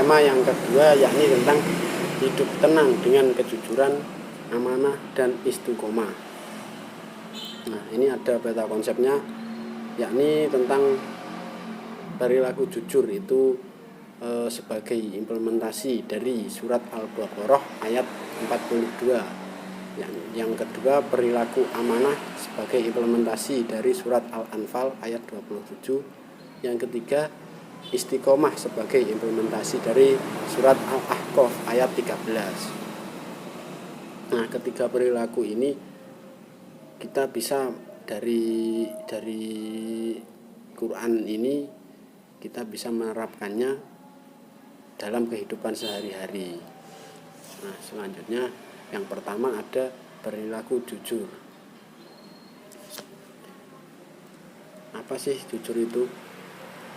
tema yang kedua yakni tentang hidup tenang dengan kejujuran, amanah, dan istiqomah. Nah, ini ada peta konsepnya, yakni tentang perilaku jujur itu sebagai implementasi dari surat Al-Baqarah ayat 42. Yang kedua, perilaku amanah sebagai implementasi dari surat Al-Anfal ayat 27. Yang ketiga, istiqomah sebagai implementasi dari surat Al-Ahqaf ayat 13. Nah, ketiga perilaku ini kita bisa dari Quran ini kita bisa menerapkannya dalam kehidupan sehari-hari. Nah, selanjutnya yang pertama ada perilaku jujur. Apa sih jujur itu?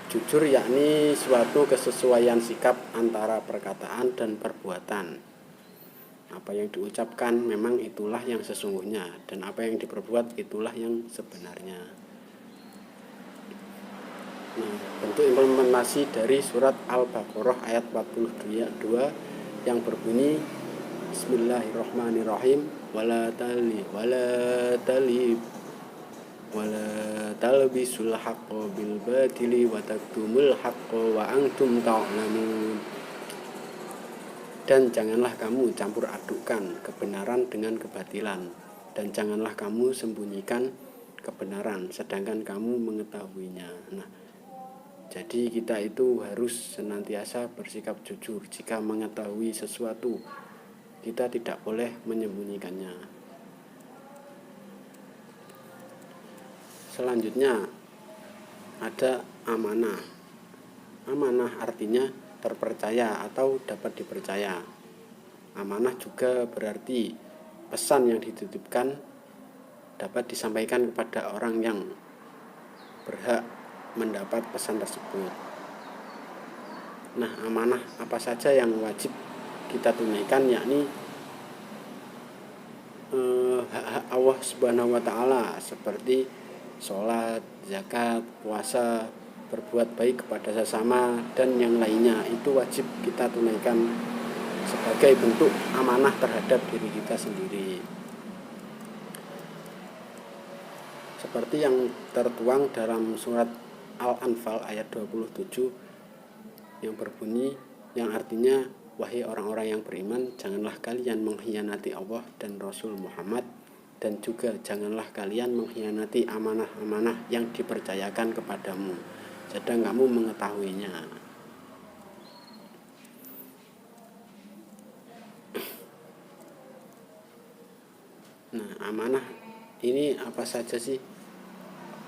Jujur yakni suatu kesesuaian sikap antara perkataan dan perbuatan. Apa yang diucapkan memang itulah yang sesungguhnya, dan apa yang diperbuat itulah yang sebenarnya. Nah, bentuk implementasi dari surat Al-Baqarah ayat 42 yang berbunyi Bismillahirrahmanirrahim wala talbisul haqqo bil batili wa taktumul haqqo wa antum ta'lamun. Dan janganlah kamu campur adukkan kebenaran dengan kebatilan, dan janganlah kamu sembunyikan kebenaran sedangkan kamu mengetahuinya. Nah, jadi kita itu harus senantiasa bersikap jujur. Jika mengetahui sesuatu, kita tidak boleh menyembunyikannya. Selanjutnya ada amanah. Amanah artinya terpercaya atau dapat dipercaya. Amanah juga berarti pesan yang dititipkan dapat disampaikan kepada orang yang berhak mendapat pesan tersebut. Nah, amanah apa saja yang wajib kita tunaikan, yakni hak-hak Allah Subhanahu wa Ta'ala seperti sholat, zakat, puasa, berbuat baik kepada sesama, dan yang lainnya. Itu wajib kita tunaikan sebagai bentuk amanah terhadap diri kita sendiri. Seperti yang tertuang dalam surat Al-Anfal ayat 27 yang berbunyi, yang artinya, wahai orang-orang yang beriman, janganlah kalian mengkhianati Allah dan Rasul Muhammad, dan juga janganlah kalian mengkhianati amanah-amanah yang dipercayakan kepadamu, sedang kamu mengetahuinya. Nah, amanah ini apa saja sih?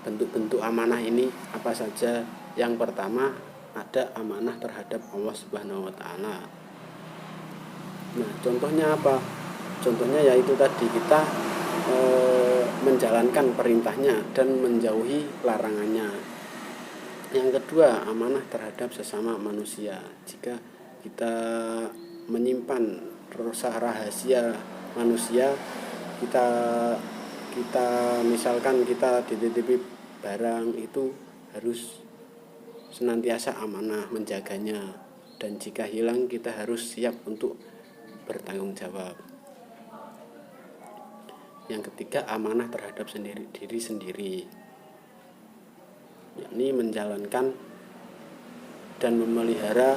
Bentuk-bentuk amanah ini apa saja? Yang pertama ada amanah terhadap Allah Subhanahu wa Ta'ala. Nah, contohnya apa? Contohnya yaitu tadi kita menjalankan perintahnya dan menjauhi larangannya. Yang kedua, amanah terhadap sesama manusia. Jika kita menyimpan rahasia manusia, kita misalkan kita dititipi barang, itu harus senantiasa amanah menjaganya, dan jika hilang kita harus siap untuk bertanggung jawab. Yang ketiga, amanah terhadap diri sendiri, yakni menjalankan dan memelihara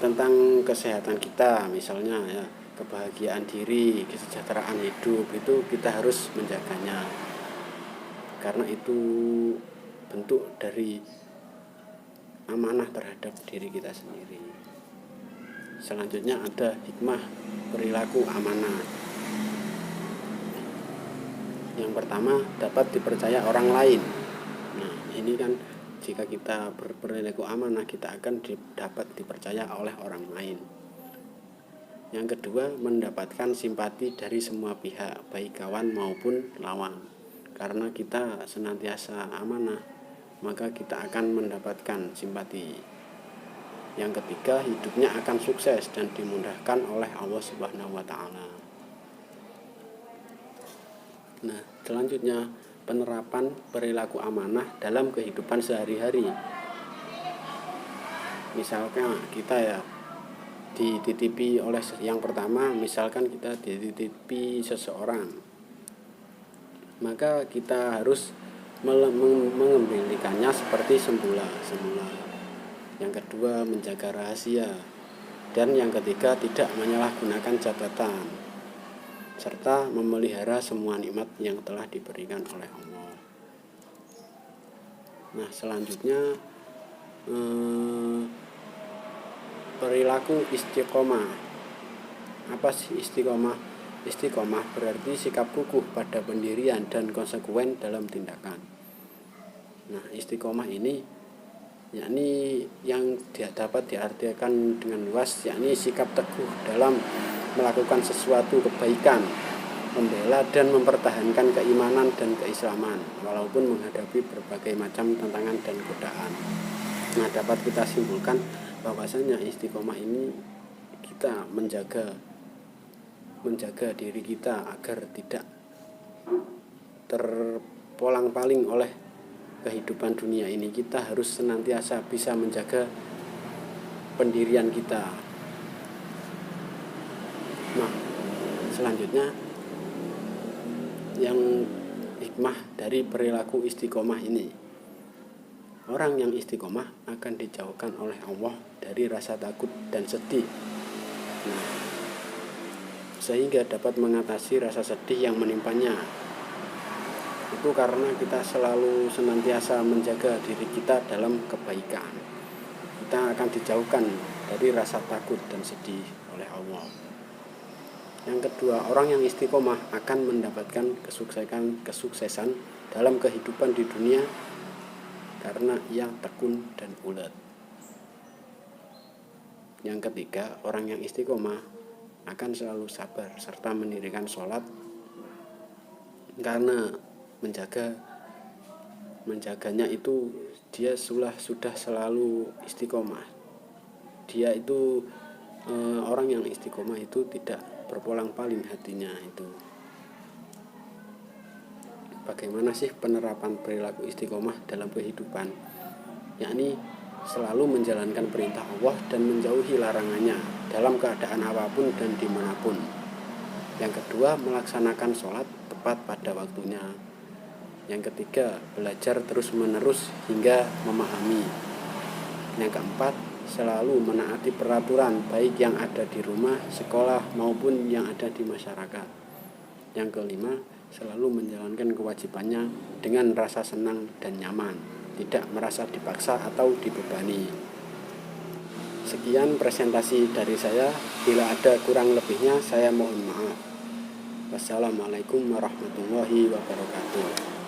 tentang kesehatan kita, misalnya ya, kebahagiaan diri, kesejahteraan hidup, itu kita harus menjaganya, karena itu bentuk dari amanah terhadap diri kita sendiri. Selanjutnya ada hikmah perilaku amanah. Yang pertama, dapat dipercaya orang lain. Nah, ini kan jika kita berperilaku amanah, kita akan dapat dipercaya oleh orang lain. Yang kedua, mendapatkan simpati dari semua pihak, baik kawan maupun lawan. Karena kita senantiasa amanah, maka kita akan mendapatkan simpati. Yang ketiga, hidupnya akan sukses dan dimudahkan oleh Allah Subhanahu wa Ta'ala. Nah, selanjutnya penerapan perilaku amanah dalam kehidupan sehari-hari. Misalkan kita ya dititipi oleh yang pertama, misalkan kita dititipi seseorang, maka kita harus mengembalikannya seperti semula. Yang kedua, menjaga rahasia. Dan yang ketiga, tidak menyalahgunakan jabatan, serta memelihara semua nikmat yang telah diberikan oleh Allah. Nah, selanjutnya perilaku istiqomah. Apa sih istiqomah? Istiqomah berarti sikap kukuh pada pendirian dan konsekuen dalam tindakan. Nah, istiqomah ini yakni yang dapat diartikan dengan luas, yakni sikap teguh dalam melakukan sesuatu kebaikan, membela dan mempertahankan keimanan dan keislaman walaupun menghadapi berbagai macam tantangan dan godaan. Nah, dapat kita simpulkan bahwasanya istiqomah ini kita menjaga diri kita agar tidak terpolang-paling oleh kehidupan dunia ini. Kita harus senantiasa bisa menjaga pendirian kita. Nah, selanjutnya yang hikmah dari perilaku istiqomah ini, orang yang istiqomah akan dijauhkan oleh Allah dari rasa takut dan sedih. Nah, sehingga dapat mengatasi rasa sedih yang menimpanya. Itu karena kita selalu senantiasa menjaga diri kita dalam kebaikan. Kita akan dijauhkan dari rasa takut dan sedih oleh Allah. Yang kedua, orang yang istiqomah akan mendapatkan kesuksesan dalam kehidupan di dunia karena ia tekun dan ulet. Yang ketiga, orang yang istiqomah akan selalu sabar serta mendirikan sholat karena menjaganya itu dia sudah selalu istiqomah. Dia itu orang yang istiqomah itu tidak berpolang-paling hatinya itu. Bagaimana sih penerapan perilaku istiqomah dalam kehidupan? Yakni selalu menjalankan perintah Allah dan menjauhi larangannya dalam keadaan apapun dan dimanapun. Yang kedua, melaksanakan sholat tepat pada waktunya. Yang ketiga, belajar terus-menerus hingga memahami. Yang keempat, selalu menaati peraturan baik yang ada di rumah, sekolah maupun yang ada di masyarakat. Yang kelima, selalu menjalankan kewajibannya dengan rasa senang dan nyaman, tidak merasa dipaksa atau dibebani. Sekian presentasi dari saya. Bila ada kurang lebihnya, saya mohon maaf. Wassalamualaikum warahmatullahi wabarakatuh.